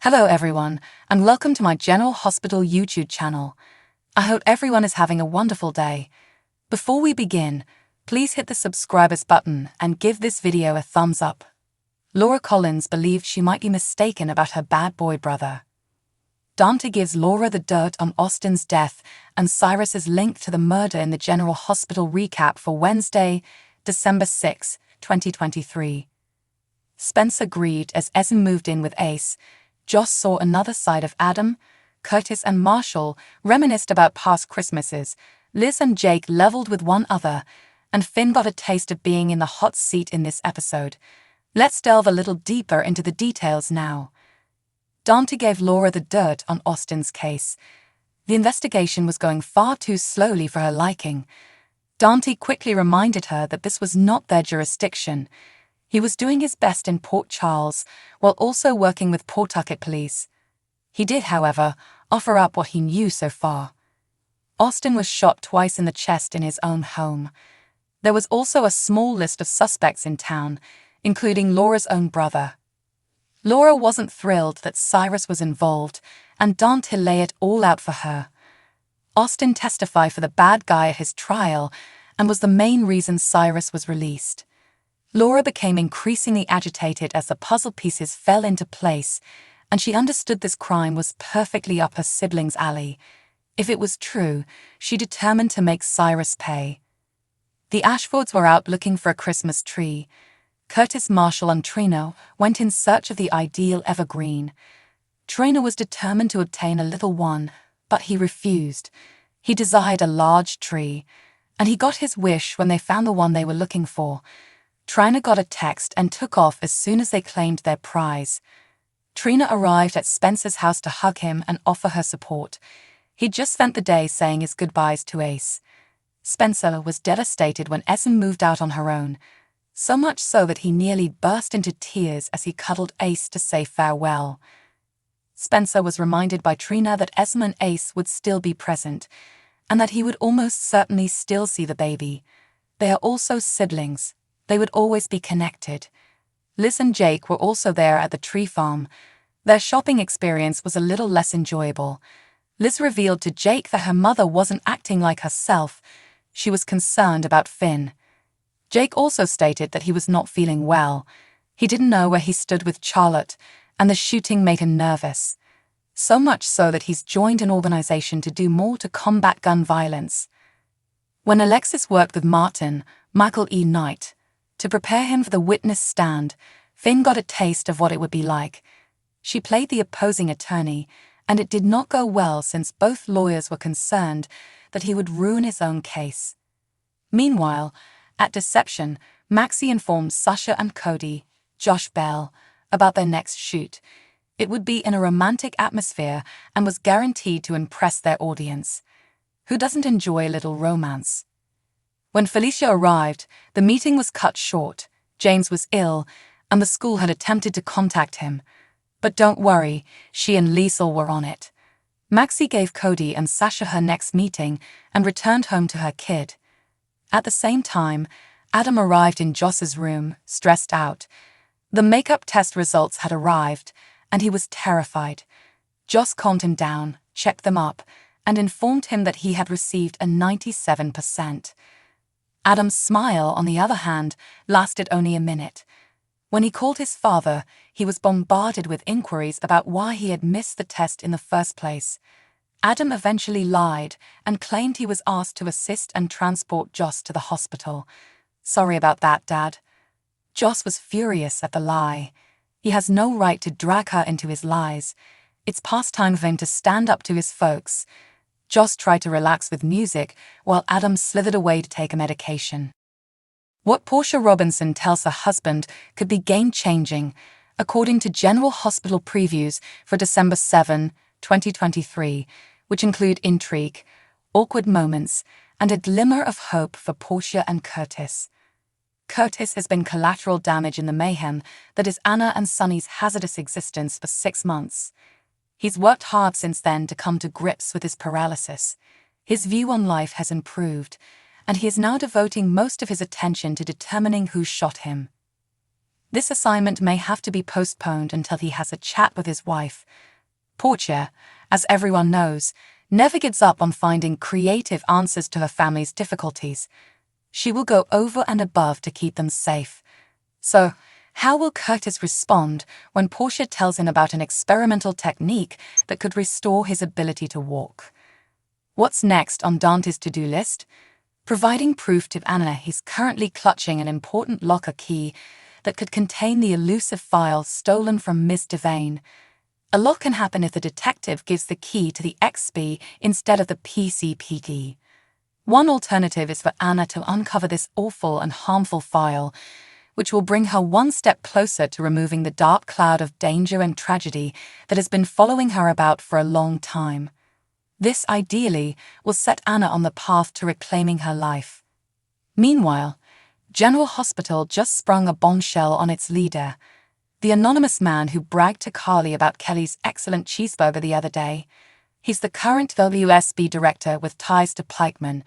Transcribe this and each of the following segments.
Hello everyone, and welcome to my General Hospital YouTube channel. I hope everyone is having a wonderful day. Before we begin, please hit the subscribers button and give this video a thumbs up. Laura Collins believed she might be mistaken about her bad boy brother. Dante gives Laura the dirt on Austin's death and Cyrus's link to the murder in the General Hospital recap for Wednesday, December 6, 2023. Spencer grieved as Esme moved in with Ace. Joss saw another side of Adam. Curtis and Marshall reminisced about past Christmases. Liz and Jake leveled with one another, and Finn got a taste of being in the hot seat in this episode. Let's delve a little deeper into the details now. Dante gave Laura the dirt on Austin's case. The investigation was going far too slowly for her liking. Dante quickly reminded her that this was not their jurisdiction. He was doing his best in Port Charles, while also working with Pawtucket police. He did, however, offer up what he knew so far. Austin was shot twice in the chest in his own home. There was also a small list of suspects in town, including Laura's own brother. Laura wasn't thrilled that Cyrus was involved, and Dante lay it all out for her. Austin testified for the bad guy at his trial and was the main reason Cyrus was released. Laura became increasingly agitated as the puzzle pieces fell into place, and she understood this crime was perfectly up her siblings' alley. If it was true, she determined to make Cyrus pay. The Ashfords were out looking for a Christmas tree. Curtis, Marshall, and Trina went in search of the ideal evergreen. Trina was determined to obtain a little one, but he refused. He desired a large tree, and he got his wish when they found the one they were looking for. Trina got a text and took off as soon as they claimed their prize. Trina arrived at Spencer's house to hug him and offer her support. He'd just spent the day saying his goodbyes to Ace. Spencer was devastated when Esme moved out on her own, so much so that he nearly burst into tears as he cuddled Ace to say farewell. Spencer was reminded by Trina that Esme and Ace would still be present, and that he would almost certainly still see the baby. They are also siblings. They would always be connected. Liz and Jake were also there at the tree farm. Their shopping experience was a little less enjoyable. Liz revealed to Jake that her mother wasn't acting like herself. She was concerned about Finn. Jake also stated that he was not feeling well. He didn't know where he stood with Charlotte, and the shooting made him nervous. So much so that he's joined an organization to do more to combat gun violence. When Alexis worked with Michael E. Knight, to prepare him for the witness stand, Finn got a taste of what it would be like. She played the opposing attorney, and it did not go well since both lawyers were concerned that he would ruin his own case. Meanwhile, at Deception, Maxie informed Sasha and Cody, Josh Bell, about their next shoot. It would be in a romantic atmosphere and was guaranteed to impress their audience. Who doesn't enjoy a little romance? When Felicia arrived, the meeting was cut short. James was ill, and the school had attempted to contact him. But don't worry, she and Liesl were on it. Maxie gave Cody and Sasha her next meeting and returned home to her kid. At the same time, Adam arrived in Joss's room, stressed out. The makeup test results had arrived, and he was terrified. Joss calmed him down, checked them up, and informed him that he had received a 97%. Adam's smile, on the other hand, lasted only a minute. When he called his father, he was bombarded with inquiries about why he had missed the test in the first place. Adam eventually lied and claimed he was asked to assist and transport Joss to the hospital. Sorry about that, Dad. Joss was furious at the lie. He has no right to drag her into his lies. It's past time for him to stand up to his folks. Joss tried to relax with music, while Adam slithered away to take a medication. What Portia Robinson tells her husband could be game-changing, according to General Hospital previews for December 7, 2023, which include intrigue, awkward moments, and a glimmer of hope for Portia and Curtis. Curtis has been collateral damage in the mayhem that is Anna and Sonny's hazardous existence for 6 months. He's worked hard since then to come to grips with his paralysis. His view on life has improved, and he is now devoting most of his attention to determining who shot him. This assignment may have to be postponed until he has a chat with his wife. Portia, as everyone knows, never gives up on finding creative answers to her family's difficulties. She will go over and above to keep them safe. So, how will Curtis respond when Portia tells him about an experimental technique that could restore his ability to walk? What's next on Dante's to-do list? Providing proof to Anna he's currently clutching an important locker key that could contain the elusive file stolen from Miss Devane. A lot can happen if the detective gives the key to the XP instead of the PCPD. One alternative is for Anna to uncover this awful and harmful file, which will bring her one step closer to removing the dark cloud of danger and tragedy that has been following her about for a long time. This, ideally, will set Anna on the path to reclaiming her life. Meanwhile, General Hospital just sprung a bombshell on its leader, the anonymous man who bragged to Carly about Kelly's excellent cheeseburger the other day. He's the current WSB director with ties to Pikeman,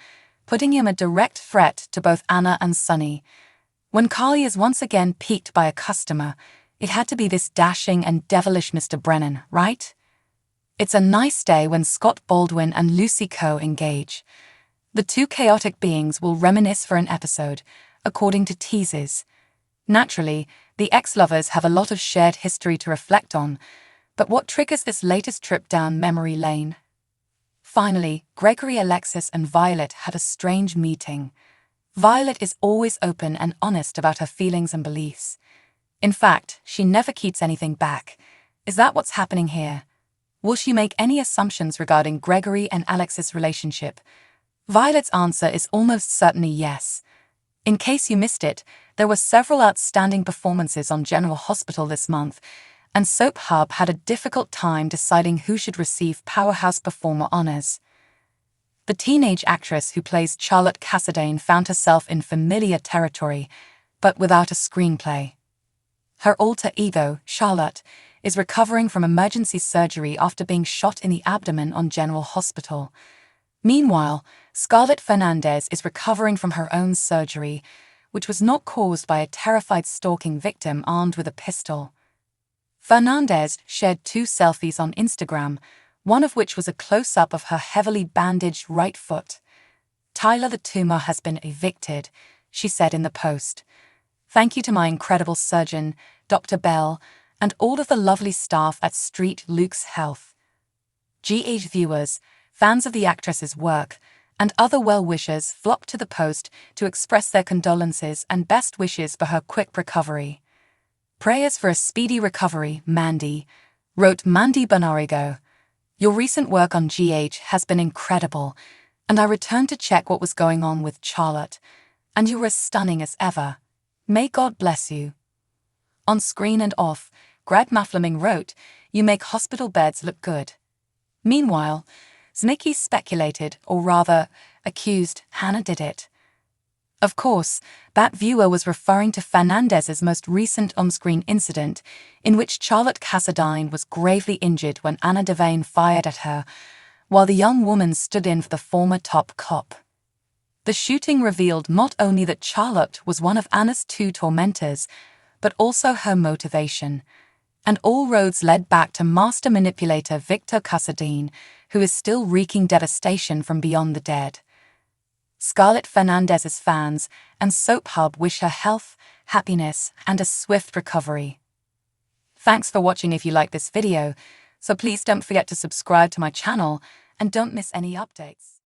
putting him a direct threat to both Anna and Sonny. When Carly is once again piqued by a customer, it had to be this dashing and devilish Mr. Brennan, right? It's a nice day when Scott Baldwin and Lucy Coe engage. The two chaotic beings will reminisce for an episode, according to teasers. Naturally, the ex-lovers have a lot of shared history to reflect on, but what triggers this latest trip down memory lane? Finally, Gregory, Alexis, and Violet had a strange meeting. Violet is always open and honest about her feelings and beliefs. In fact, she never keeps anything back. Is that what's happening here? Will she make any assumptions regarding Gregory and Alexis' relationship? Violet's answer is almost certainly yes. In case you missed it, there were several outstanding performances on General Hospital this month, and Soap Hub had a difficult time deciding who should receive Powerhouse Performer honors. The teenage actress who plays Charlotte Cassadine found herself in familiar territory, but without a screenplay. Her alter ego, Charlotte, is recovering from emergency surgery after being shot in the abdomen on General Hospital. Meanwhile, Scarlett Fernandez is recovering from her own surgery, which was not caused by a terrified stalking victim armed with a pistol. Fernandez shared 2 selfies on Instagram, one of which was a close-up of her heavily bandaged right foot. "Tyler the tumor has been evicted," she said in the post. "Thank you to my incredible surgeon, Dr. Bell, and all of the lovely staff at Street Luke's Health." GH viewers, fans of the actress's work, and other well-wishers flocked to the post to express their condolences and best wishes for her quick recovery. "Prayers for a speedy recovery, Mandy," wrote Mandy Bonarigo. "Your recent work on GH has been incredible, and I returned to check what was going on with Charlotte, and you were as stunning as ever. May God bless you." On screen and off, Greg Mafleming wrote, "You make hospital beds look good." Meanwhile, Znicki speculated, or rather, accused Hannah did it. Of course, that viewer was referring to Fernandez's most recent on-screen incident, in which Charlotte Cassadine was gravely injured when Anna Devane fired at her, while the young woman stood in for the former top cop. The shooting revealed not only that Charlotte was one of Anna's 2 tormentors, but also her motivation. And all roads led back to master manipulator Victor Cassadine, who is still wreaking devastation from beyond the dead. Scarlett Fernandez's fans and Soap Hub wish her health, happiness, and a swift recovery. Thanks for watching. If you like this video, so please don't forget to subscribe to my channel and don't miss any updates.